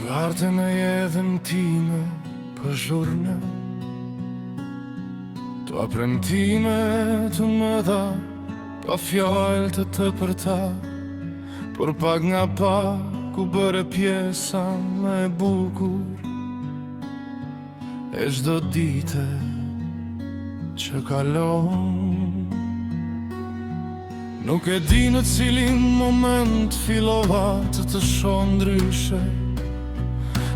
Arte në jetën time për zhurnë, të apremtime të mëdha, pa fjallë të përta, por pak nga pak u bëre pjesa më e bukur e çdo dite që kalon. Nuk e di në cilin moment fillova të shoh ndryshe,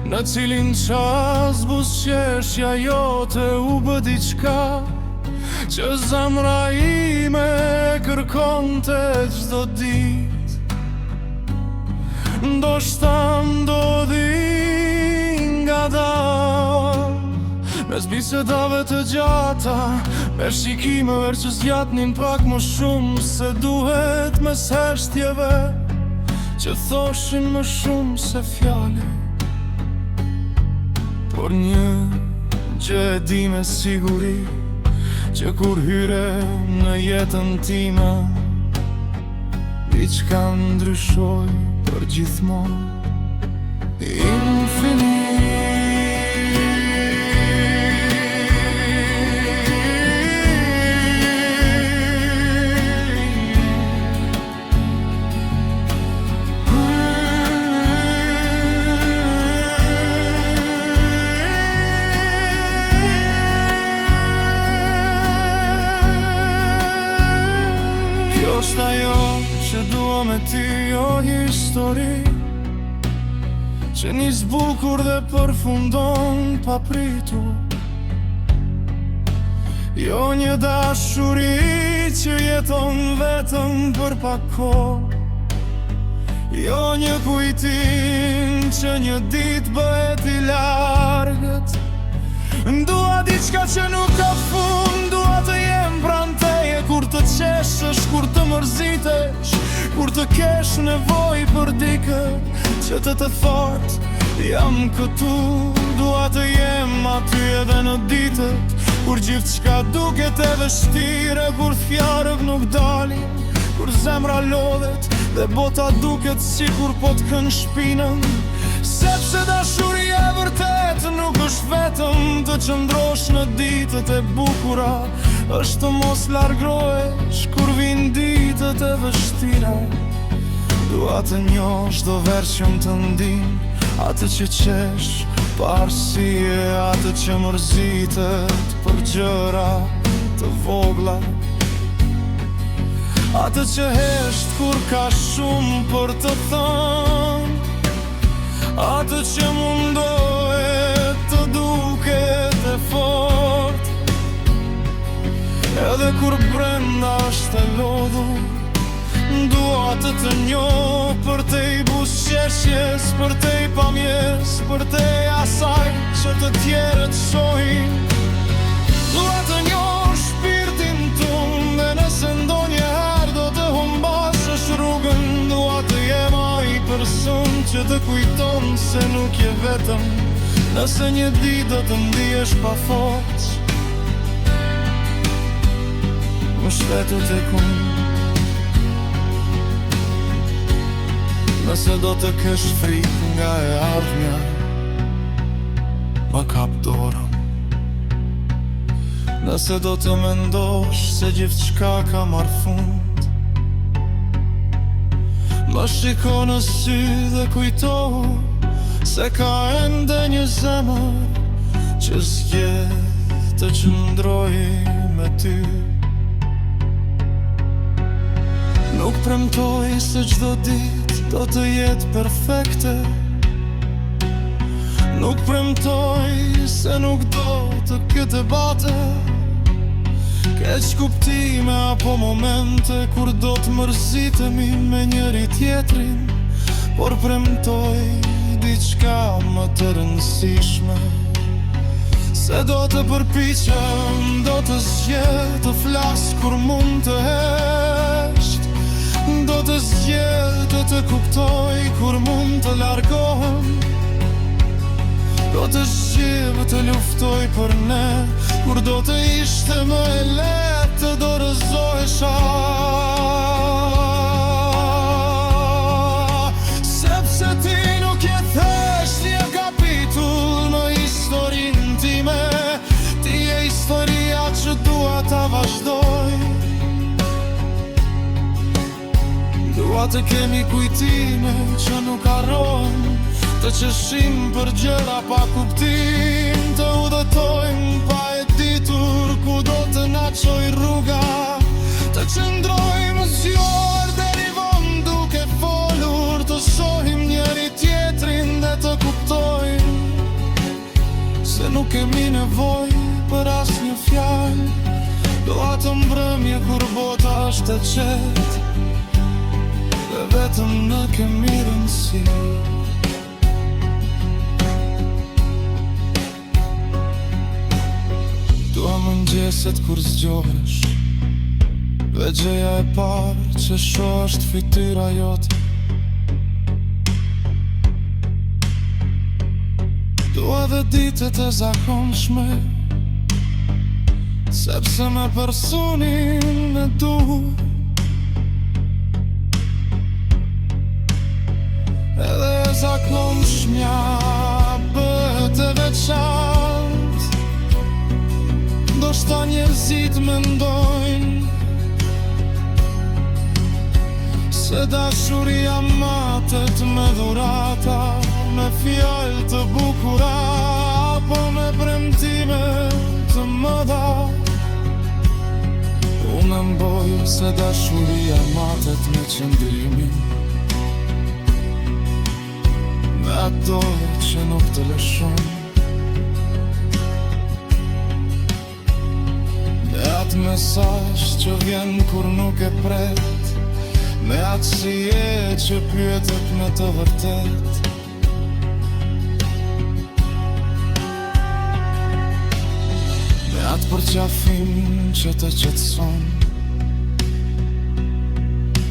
në cilin qas buzëqeshja jote u bë diçka që zemra ime kërkonte çdo dit. Ndoshta ndodhi ngadalë, mes bisedave të gjata, me shikimeve që zgjatnin pak më shumë se duhet, mes heshtjeve që thoshin më shumë se fjale. Por një gjë e di me siguri, që kur hyre në jetën time, diçka ndryshoj për gjithmonë. Është ajo që dua me ty, o histori që nis bukur dhe përfundon pa pritur. Jo një dashuri që jeton vetëm për pak kohë, jo një kujtim që një ditë bëhet i largët. Dua diçka që nuk ka fund, dua të jem pranë teje kur të qeshësh, kur të mërzitesh, kur të kesh nevojë për dikë që të thot jam këtu. Dua të jem aty edhe në ditët kur gjithçka duket e vështire, kur fjalët nuk dalin, kur zemra lodhet dhe bota duket sikur po të kënë shpinën. Sepse dashuria e vërtet nuk është vetëm të qëndrosh në ditët e bukura, është të mos largohesh kur vin ditët e vështira. Dua të njohësh çdo version të ndim, atë që qesh pa arsye, atë që mërzitet për gjëra të vogla, atë që hesht kur ka shumë për të thënë, atë që mundohet të duket e fort, edhe kur brenda është e lodhur. Dua të njoh për te i buzëqeshjes, për te i pamjes, për te i asaj që të tjerët shohin. Dua të njoh shpirtin tun, dhe nëse ndonjëherë do të humbasësh rrugën, dua të jem ai person që të kujton se nuk je vetëm, nëse një ditë do të ndihesh pa forcë. Më shpetu tek unë, nëse do të kesh frikë nga e ardhmja, ma kap dorën. Nëse do të mendosh se gjithçka ka marrë fund, më shiko në sy dhe kujto se ka ende një zemër që zgjedh të qëndroj me ty. Nuk premtoj se çdo ditë do të jetë perfekte, nuk premtoj se nuk do të këtë bate, keq kuptime apo momente kur do të mërzitemi me njëri tjetrin, por premtoj diçka më të rëndësishme, se do të përpiqem, do të zgjedh të flas kur mund të hesht, do të zgjedh të kuptoj kur mund të largohem, do të zgjedh të luftoj për ne kur do të ishte më e lehtë të dorëzohesha. Sepse ti nuk je thjesht një Dua të kemi kujtime që nuk harrojnë, të qeshim për gjëra pa kuptim, të udhëtojmë pa e ditur ku do të na çojë rruga, të qëndrojmë zgjuar deri vonë duke folur, të shohim njëri tjetrin dhe të kuptojmë se nuk kemi nevojë për asnjë fjalë. Dua të mbrëmje kur bota është e qetë dhe vetëm në kemi rëndësi. Dua mëngjeset kur zgjohesh dhe gjëja e parë që shoh është fytyra jote. Dua dhe ditët e zakonshme, sepse me personin e du, edhe e zakonshmja bëhet e veçantë. Ndoshta njerëzit mendojnë se dashuria matet me dhurata, me fjalë të bukura apo me premtime të mëdha. Unë mboj se dashuria matet me qëndrimin, me ato që nuk të lëshon, me atë mesazh që vjen kur nuk e pret, me atë si je që pyetet me të vërtet. Me atë përqafim që të qetëson,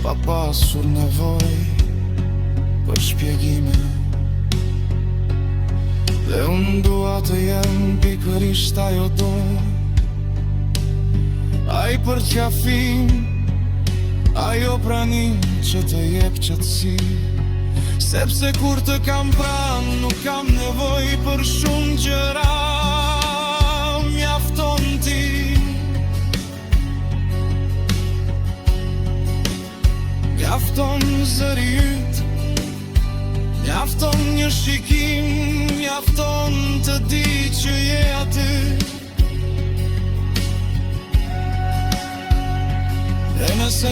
pa pasur nevojë për shpjegime. Dhe unë dua të jem pikërisht ajo do, ai përqafim, ajo pranim që të jep qetësi, sepse kur të kam pranë nuk kam nevojë për shumë gjëra, mjafton ti. Mjafton zëri yt, mjafton një shikim, mjafton të di që je aty. E nëse